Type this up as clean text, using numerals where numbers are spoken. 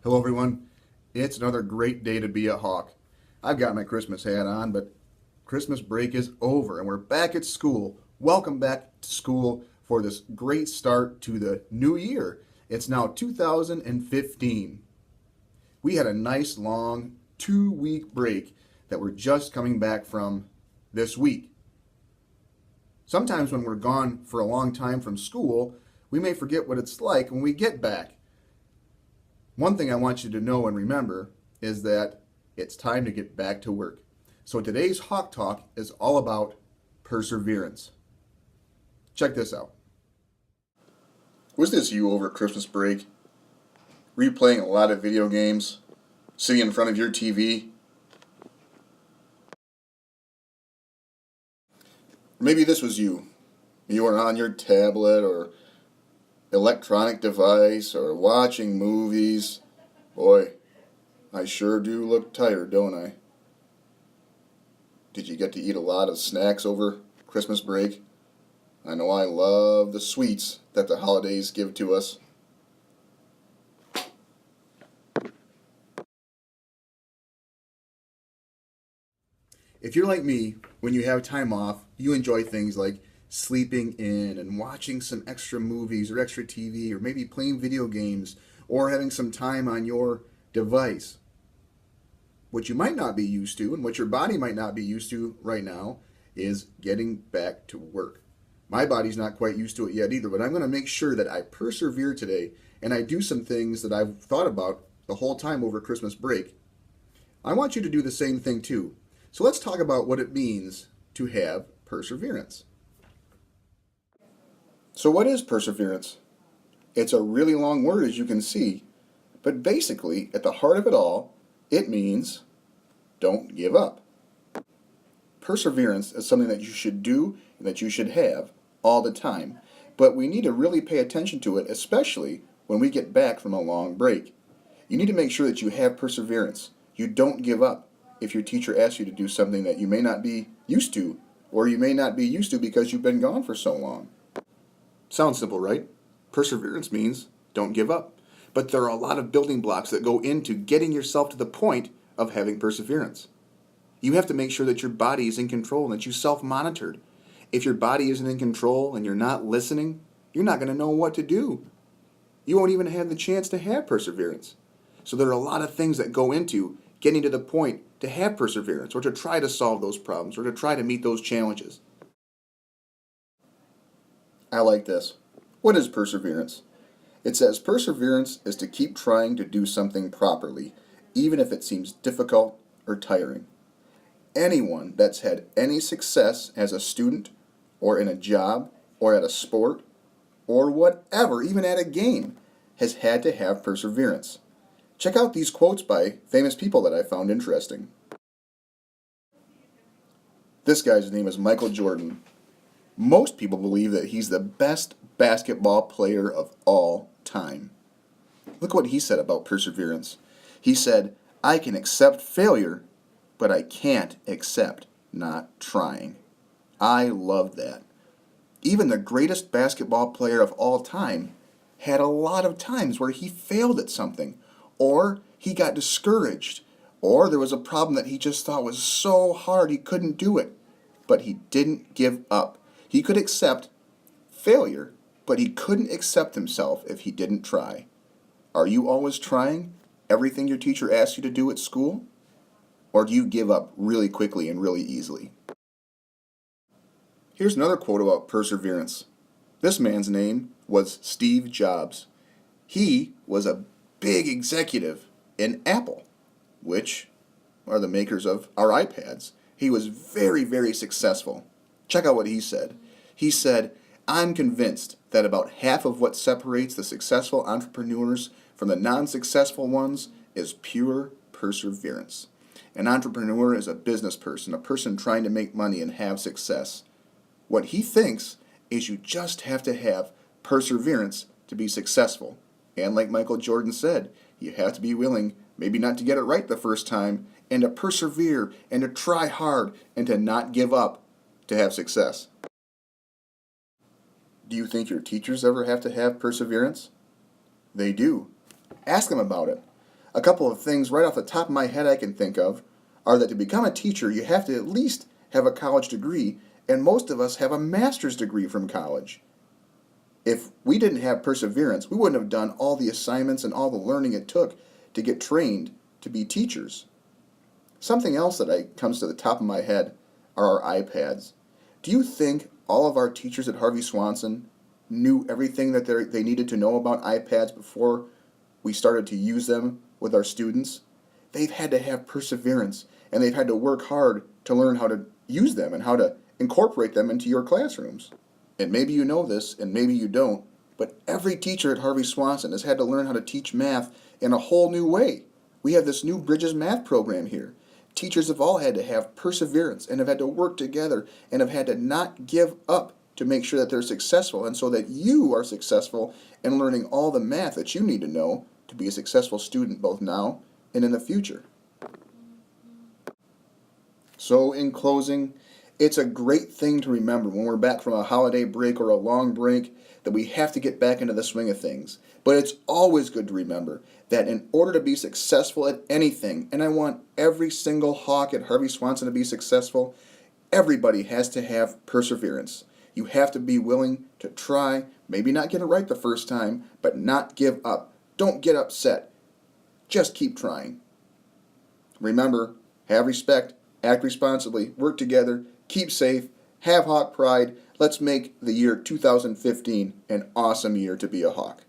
Hello, everyone. It's another great day to be a Hawk. I've got my Christmas hat on, but Christmas break is over and we're back at school. Welcome back to school for this great start to the new year. It's now 2015. We had a nice long 2-week break that we're just coming back from this week. Sometimes when we're gone for a long time from school, we may forget what it's like when we get back. One thing I want you to know and remember is that it's time to get back to work. So today's Hawk Talk is all about perseverance. Check this out. Was this you over Christmas break? Were you playing a lot of video games? Sitting in front of your TV? Maybe this was you. You were on your tablet or electronic device or watching movies. Boy, I sure do look tired, don't I? Did you get to eat a lot of snacks over Christmas break? I know I love the sweets that the holidays give to us. If you're like me, when you have time off, you enjoy things like sleeping in and watching some extra movies or extra TV or maybe playing video games or having some time on your device. What you might not be used to and what your body might not be used to right now is getting back to work. My body's not quite used to it yet either, but I'm going to make sure that I persevere today and I do some things that I've thought about the whole time over Christmas break. I want you to do the same thing too. So let's talk about what it means to have perseverance. So what is perseverance? It's a really long word, as you can see, but basically, at the heart of it all, it means don't give up. Perseverance is something that you should do and that you should have all the time, but we need to really pay attention to it, especially when we get back from a long break. You need to make sure that you have perseverance. You don't give up if your teacher asks you to do something that you may not be used to, or you may not be used to because you've been gone for so long. Sounds simple, right? Perseverance means don't give up. But there are a lot of building blocks that go into getting yourself to the point of having perseverance. You have to make sure that your body is in control and that you self-monitored. If your body isn't in control and you're not listening, you're not going to know what to do. You won't even have the chance to have perseverance. So there are a lot of things that go into getting to the point to have perseverance or to try to solve those problems or to try to meet those challenges. I like this. What is perseverance? It says perseverance is to keep trying to do something properly, even if it seems difficult or tiring. Anyone that's had any success as a student or in a job or at a sport or whatever, even at a game, has had to have perseverance. Check out these quotes by famous people that I found interesting. This guy's name is Michael Jordan. Most people believe that he's the best basketball player of all time. Look what he said about perseverance. He said, "I can accept failure, but I can't accept not trying." I love that. Even the greatest basketball player of all time had a lot of times where he failed at something, or he got discouraged, or there was a problem that he just thought was so hard he couldn't do it. But he didn't give up. He could accept failure, but he couldn't accept himself if he didn't try. Are you always trying everything your teacher asks you to do at school? Or do you give up really quickly and really easily? Here's another quote about perseverance. This man's name was Steve Jobs. He was a big executive in Apple, which are the makers of our iPads. He was very, very successful. Check out what he said. He said, "I'm convinced that about half of what separates the successful entrepreneurs from the non-successful ones is pure perseverance." An entrepreneur is a business person, a person trying to make money and have success. What he thinks is you just have to have perseverance to be successful. And like Michael Jordan said, you have to be willing, maybe not to get it right the first time, and to persevere and to try hard and to not give up to have success. Do you think your teachers ever have to have perseverance? They do. Ask them about it. A couple of things right off the top of my head I can think of are that to become a teacher, you have to at least have a college degree, and most of us have a master's degree from college. If we didn't have perseverance, we wouldn't have done all the assignments and all the learning it took to get trained to be teachers. Something else that comes to the top of my head are our iPads. Do you think all of our teachers at Harvey Swanson knew everything that they needed to know about iPads before we started to use them with our students? They've had to have perseverance, and they've had to work hard to learn how to use them and how to incorporate them into your classrooms. And maybe you know this, and maybe you don't, but every teacher at Harvey Swanson has had to learn how to teach math in a whole new way. We have this new Bridges math program here. Teachers have all had to have perseverance and have had to work together and have had to not give up to make sure that they're successful, and so that you are successful in learning all the math that you need to know to be a successful student both now and in the future. So in closing, it's a great thing to remember when we're back from a holiday break or a long break that we have to get back into the swing of things. But it's always good to remember that in order to be successful at anything, and I want every single Hawk at Harvey Swanson to be successful, everybody has to have perseverance. You have to be willing to try, maybe not get it right the first time, but not give up. Don't get upset. Just keep trying. Remember, have respect, act responsibly, work together, keep safe, have Hawk pride. Let's make the year 2015 an awesome year to be a Hawk.